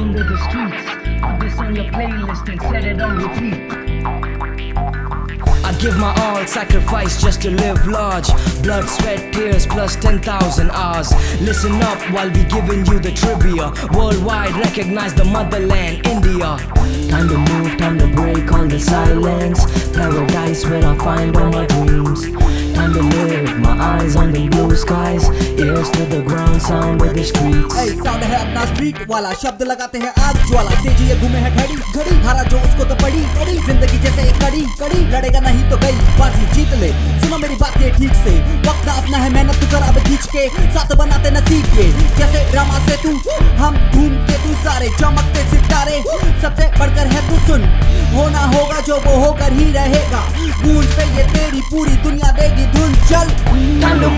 sound of the streets. Put this on your playlist and set it on repeat. I give my all, sacrifice just to live large. Blood, sweat, tears, plus 10,000 hours. Listen up while we giving you the trivia. Worldwide, recognize the motherland, India. Time to move, time to break all the silence. Paradise where I find all my dreams. Time to live, my eyes on the blue skies. Ears to the ground, sound of the streets. Hey, sound है अपना street वाला, शब्द लगाते हैं आग ज्वाला. तेजी ये घूमे है घड़ी घड़ी, हारा जो उसको तो पड़ी पड़ी. जिंदगी जैसे एक कड़ी कड़ी, लड़ेगा नहीं तो गई बाजी जीत ले. सुनो मेरी बातें ठीक से, वक्त अपना है, मेहनत कर अब खींच के. साथ बनाते नसीब के, जैसे रामा से तू हम घूमते तू सारे चमकते सितारे. सबसे बढ़कर है तू सुन, होना होगा जो वो होकर ही रहेगा. गूंज पे ये तेरी पूरी दुनिया देगी धुन. चल Time to